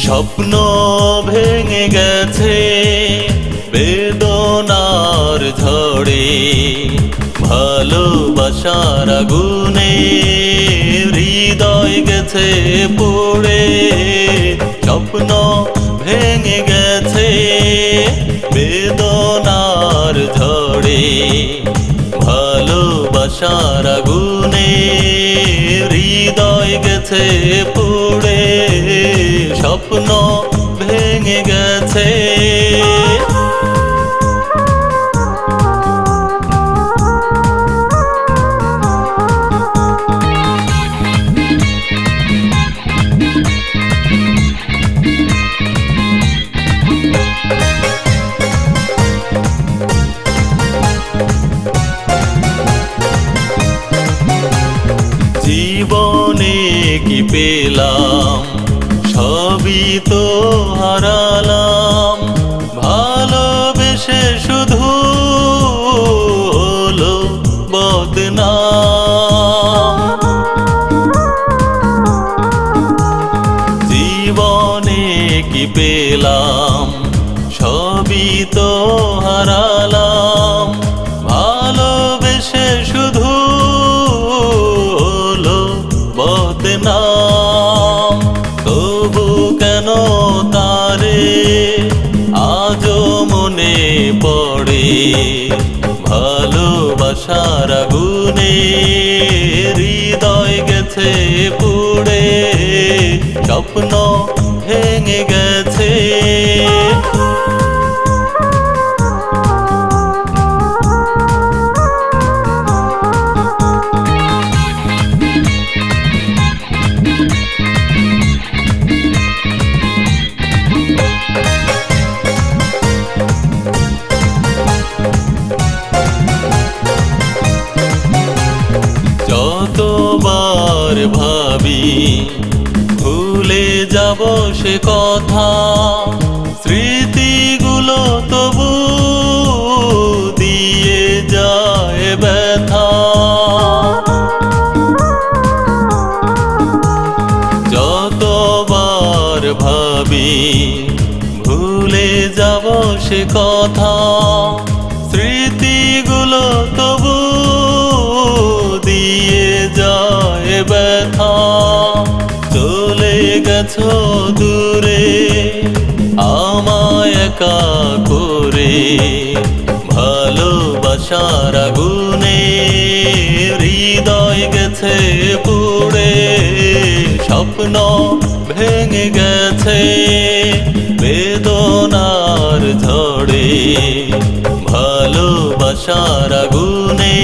স্বপ্ন ভেঙে গেছে বেদনার ঝড়ে, ভালোবাসার আগুনে হৃদয় গেছে পুড়ে। স্বপ্ন ভেঙে গেছে বেদনার ঝড়ে, ভালোবাসার আগুনে হৃদয় গেছে পুড়ে। স্বপ্ন ভেঙে গেছে। জীবনে কি পেলাম, সবই তো হারালাম। ভালোবেসে শুধু হলো বদনাম। জীবনে কি পেলাম, সবই তো হারালাম। ভালোবেসে শুধু বদনাম। তবু কেন তারে আজও মনে পড়ে, ভালোবাসার আগুনে হৃদয় গেছে পুড়ে। স্বপ্ন ভেঙে গেছে। যতবার ভাবি ভুলে যাব সে কথা, স্মৃতিগুলো তবু দিয়ে যায় ব্যথা। যতবার ভাবি ভুলে যাব সে কথা, স্মৃতিগুলো তবু দিয়ে যায় ব্যথা। চলে গেছো দূরে আমায় একা করে, ভালোবাসার আগুনে হৃদয় গেছে পুড়ে। স্বপ্ন ভেঙে গেছে বেদনার ঝড়ে, ভালোবাসার আগুনে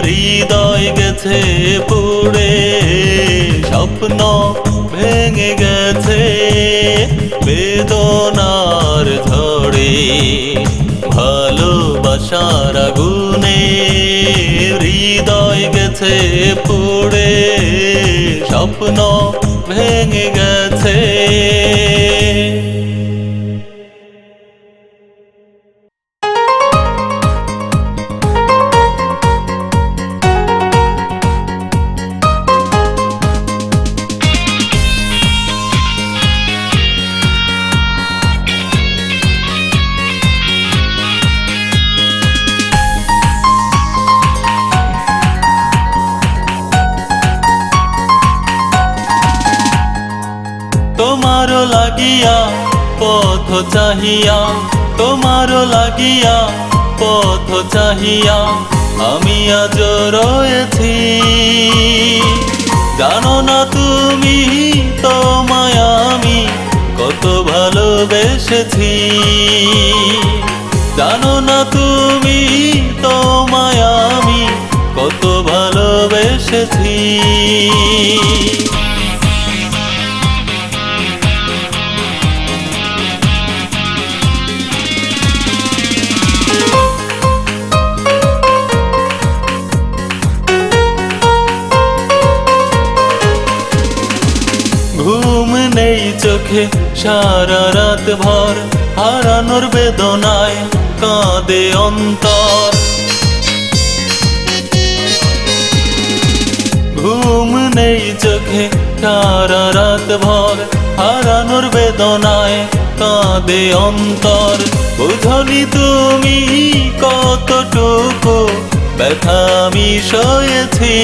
হৃদয় গেছে পুড়ে। স্বপ্ন ভেঙে গেছে বেদনার ঝড়ে, ভালোবাসার আগুনে হৃদয় গেছে পুড়ে। স্বপ্ন ভেঙে গেছে। তোমারো লাগিয়া পথ চাহিয়া, তোমারো লাগিয়া পথ চাহিয়া আমি আজ রয়েছি। জানো না তুমি তোমায় আমি কত ভালোবেসেছি। জানো না তুমি তোমায় আমি কত ভালোবেসেছি। ঘুম নেই চোখে সারা রাত ভর, হারানোর বেদনায় কাঁদে অন্তর। ঘুম নেই চোখে সারা রাত ভর হারানোর বেদনায় কাঁদে অন্তর। বুঝনি তুমি কতটুকু ব্যথা আমি সয়েছি,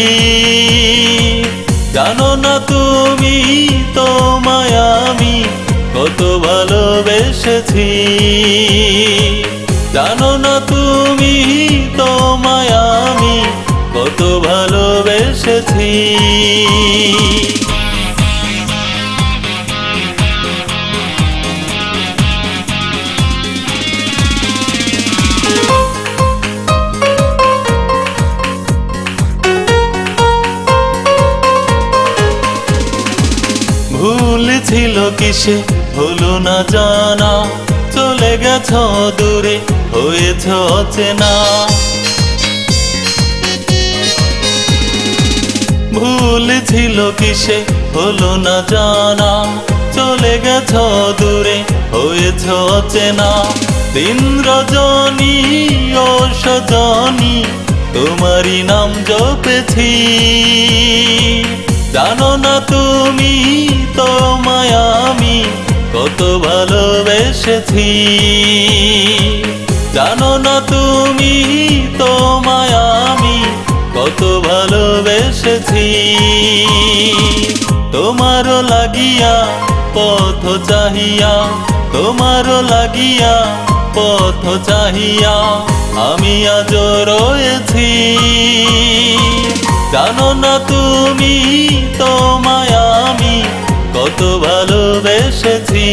জানো না তুমি তোমায় আমি কত ভালোবেসেছি। জানো না তুমি তোমায় আমি কত ভালোবেসেছি। ভুল ছিল কিসে হলো না জানা, চলে গেছ দূরে হয়েছ অচেনা। ভুল ছিল কিসে হলো না জানা, চলে গেছ দূরে হয়েছ অচেনা। দিন রজনী ও সজনী তোমারই নাম জপেছি, জানো না তুমি তোমায় আমি কত ভালোবেসেছি। জানো না তুমি তোমায় আমি কত ভালোবেসেছি। তোমারও লাগিয়া পথ চাহিয়া, তোমারও লাগিয়া পথ চাহিয়া আমি আজ রয়েছি। জানো না তুমি তোমায় আমি কত ভালোবেসেছি।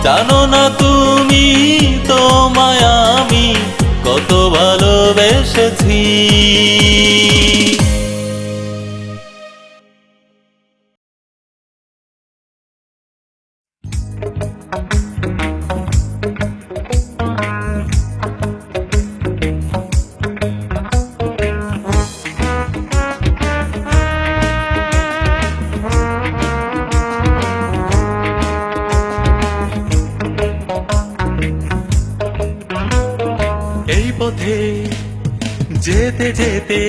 জানো না তুমি তোমায় আমি কত ভালোবেসেছি। এই পথে যেতে যেতে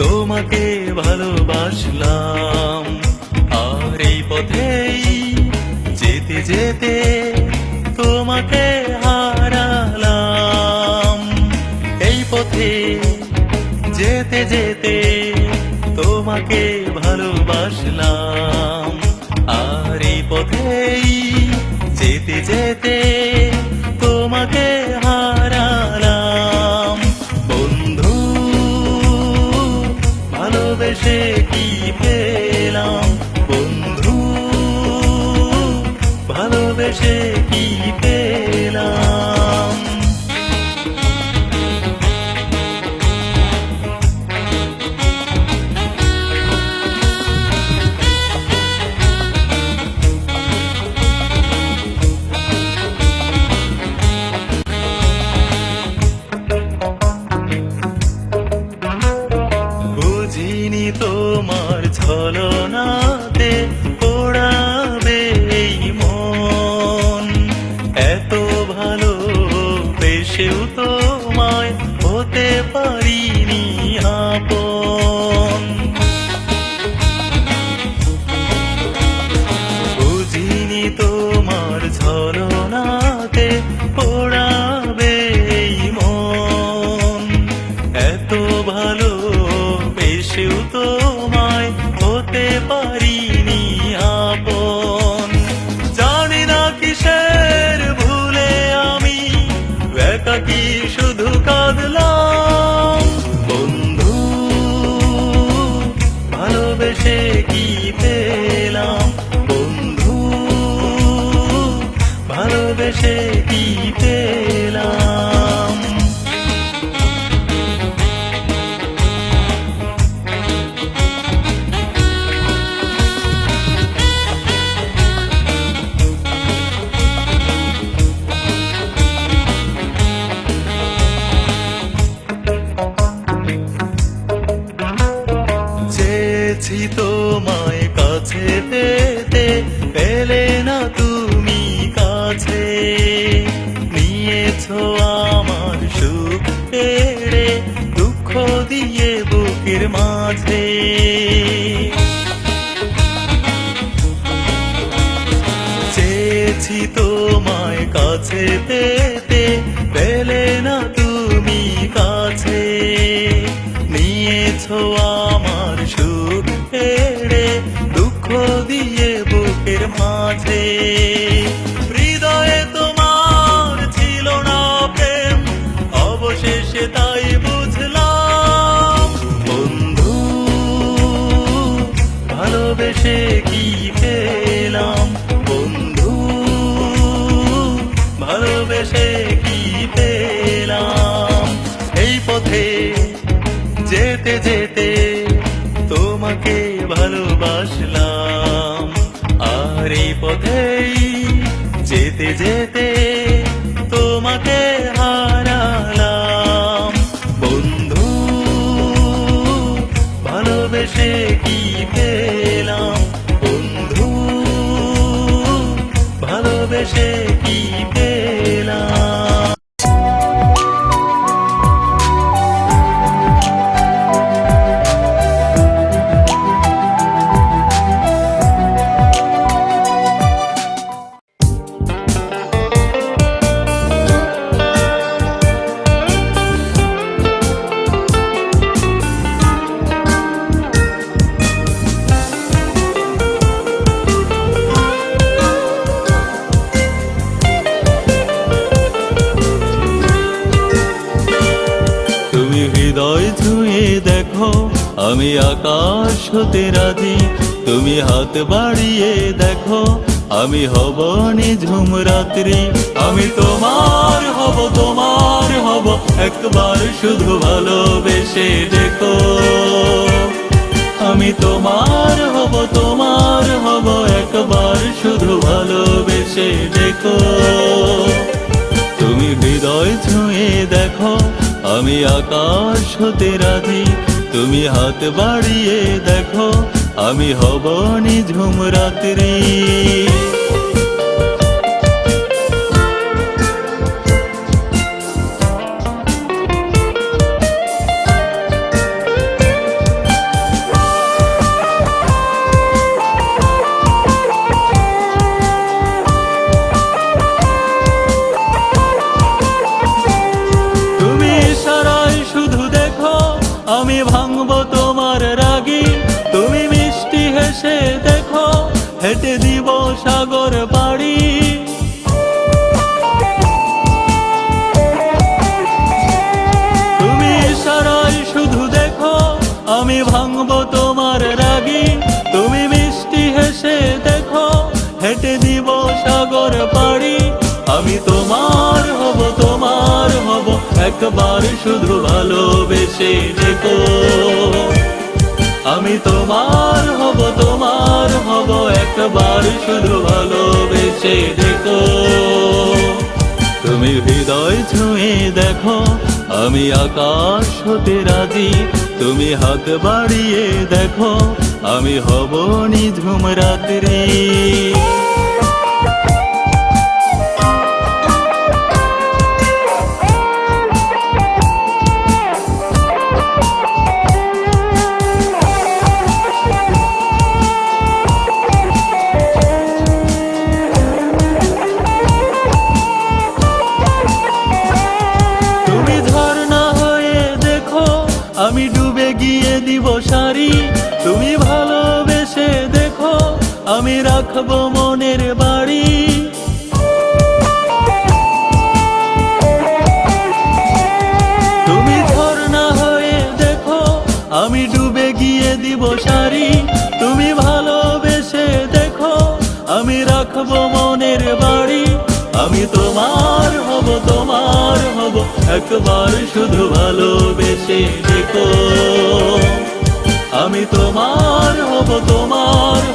তোমাকে ভালোবাসলাম, আর এই পথেই যেতে যেতে তোমাকে হারালাম। এই পথে যেতে যেতে তোমাকে ভালোবাসলাম, আর এই পথেই যেতে যেতে তোমাকে হারালাম। বন্ধু ভালোবেসে কি পেলাম, বন্ধু ভালোবেসে কি পেলাম। বুঝিনি তোমার ছলনাতে পোড়াবে এই মন, এত ভালোবেসেও তোমায় হতে পারিনি আপন। বুঝিনি তোমার ছলনাতে পোড়াবে এই মন, এত ভালোবেসেও তোমায় হতে পারিনি আপন। জানি না কিসের ভুলে আমি একাকী শুধু কাঁদলাম। বন্ধু ভালোবেসে কি পেলাম, বন্ধু ভালোবেসে কি পেলাম। চেয়েছি তোমায় কাছে পেতে, পেলে না তুমি কাছে। নিয়েছো আমার সুখ কেড়ে, দুঃখ দিয়ে বুকের মাঝে। কাছে পেতে পেলে না তুমি কাছে নিয়েছো আমার সুখ কেড়ে দুঃখ দিয়ে বুকের মাঝে হৃদয়ে তোমার ছিল না প্রেম অবশেষে তাই বুঝলাম বন্ধু ভালোবেসে কি পেলাম বন্ধু ভালোবেসে কি পেলাম এই পথে যেতে যেতে তোমাকে ভালোবাসলাম আর এই পথেই যেতে যেতে তোমাকে হারালাম বন্ধু ভালোবেসে কি পেলাম বন্ধু ভালোবেসে কি পেলাম হৃদয় ছুঁয়ে দেখো আমি আকাশ হতে রাজি তুমি হাত বাড়িয়ে দেখো আমি হব নিঝুম রাত্রি আমি তোমার হব একবার শুধু ভালোবেসে দেখো আমি তোমার হব একবার শুধু ভালোবেসে দেখো তুমি হৃদয় ছুঁয়ে দেখো আমি আকাশ হতে রাজি তুমি হাত বাড়িয়ে দেখো আমি হব নিঝুম রাত্রি আমি ভাঙবো তোমার রাগি তুমি মিষ্টি হেসে দেখো হেঁটে দিব সাগর পাড়ি তুমি ইশারায় শুধু দেখো আমি ভাঙবো তোমার রাগি তুমি মিষ্টি হেসে দেখো হেঁটে দিব সাগর পাড়ি আমি তোমার হব একবার শুধু ভালোবেসে দেখো আমি তোমার হব একবার শুধু ভালোবেসে দেখো তুমি হৃদয় ছুঁয়ে দেখো আমি আকাশ হতে রাজি তুমি হাত বাড়িয়ে দেখো আমি হব নিঝুম রাত্রি আমি ডুবে গিয়ে দিব সারি তুমি ভালোবেসে দেখো আমি রাখবো মনের বাড়ি তুমি ঝর্ণা হয়ে দেখো আমি ডুবে গিয়ে দিব সারি তুমি ভালোবেসে দেখো আমি রাখবো মনের বাড়ি আমি তোমার হব একবার শুধু ভালোবেসে দেখো আমি তোমার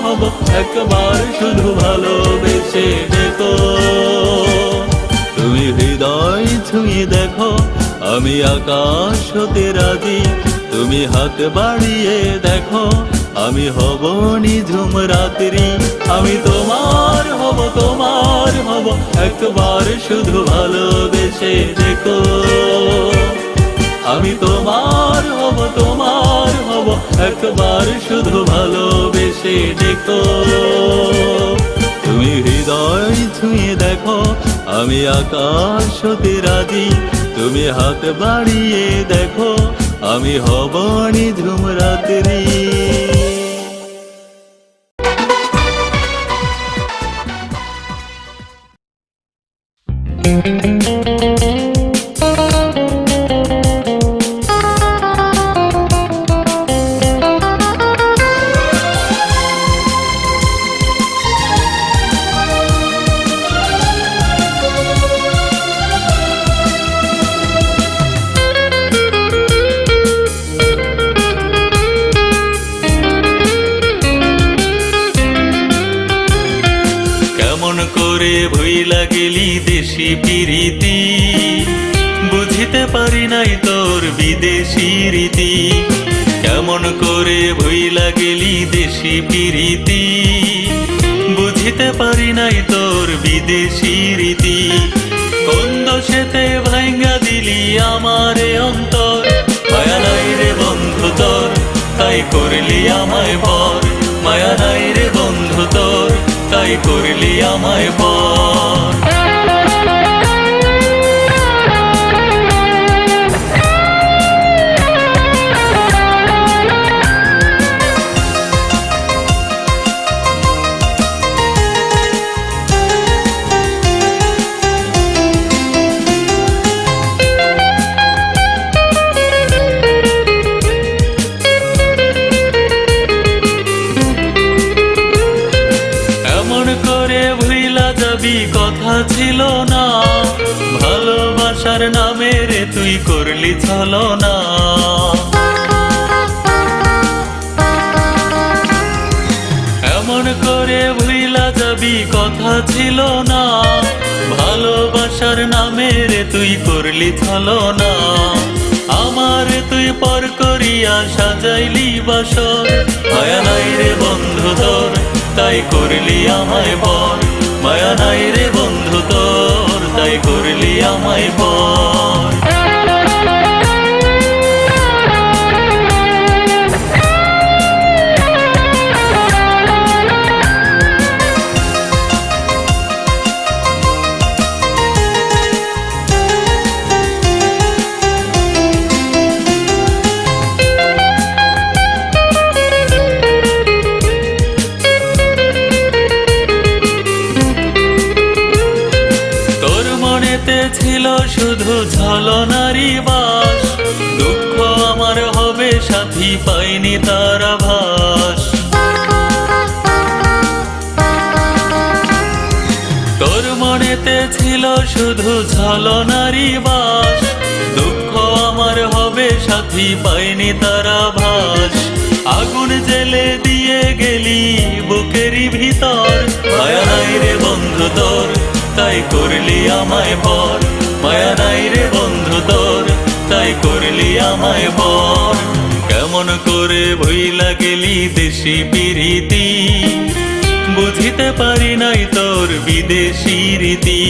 হব একবার শুধু ভালোবেসে দেখো তুমি হৃদয় ছুঁয়ে দেখো আমি আকাশ হতে রাজি তুমি হাত বাড়িয়ে দেখো আমি হব নিঝুম রাত্রি আমি তোমার হব একবার শুধু ভালোবেসে দেখো আমি তোমার হব একবার শুধু ভালোবেসে দেখো তুমি হৃদয় ছুঁয়ে দেখো আমি আকাশ হতে রাজি, তুমি হাত বাড়িয়ে দেখো আমি হব নিঝুম রাত্রি। কেমন করে ভুইলা গেলি দেশি প্রীতি, বুঝিতে পারি নাই তোর বিদেশি রীতি। কেমন করে ভুইলা গেলি দেশি প্রীতি, বুঝিতে পারি নাই তোর বিদেশি রীতি। কোন দোষেতে ভাঙ্গা দিলি আমারে অন্তর, মায়া নাই রে বন্ধু তোর তাই করলি আমায় পর। মায়া নাই রে বন্ধু তোর তাই করলি আমায় পর। কথা ছিল না ভালোবাসার নামে রে তুই করলি ছলনা। এমন করে ভুইলা যাবি কথা ছিল না, ভালোবাসার নামে রে তুই করলি ছলনা। আমার তুই পর করিয়া সাজাইলি বাসর, মায়া নাই রে বন্ধু তোর তাই করলি আমায় পর। মায়া নাই রে বন্ধু তোর তাই করলি আমায় পর। ছিল শুধু ছলনারই বাস, দুঃখ আমার হবে সাথী পাইনি তার আভাস। তোর মনেতে ছিল শুধু ছলনারই বাস, দুঃখ আমার হবে সাথী পাইনি তার আভাস। আগুন জেলে দিয়ে গেলি বুকেরই ভিতর, মায়া নাই রে বন্ধু তোর তাই করলি আমায় পর। মায়া নাই রে বন্ধু তোর তাই করলি আমায় পর। কেমন করে ভুইলা গেলি দেশি প্রীতি, বুঝিতে পারি নাই তোর বিদেশি রীতি।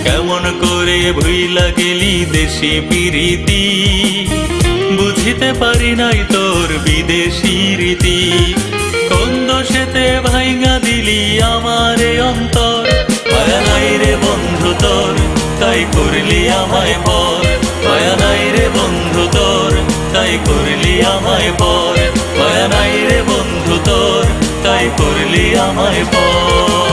কেমন করে ভুইলা গেলি দেশি প্রীতি, বুঝিতে পারি নাই তোর বিদেশি রীতি। কোন দোষেতে ভাঙ্গা দিলি আমারে অন্তর, মায়া নাই রে বন্ধু তোর তাই করলি আমায় পর। মায়া নাই রে বন্ধু তোর তাই করলি আমায় পর। মায়া নাই রে বন্ধু তোর তাই করলি আমায় পর।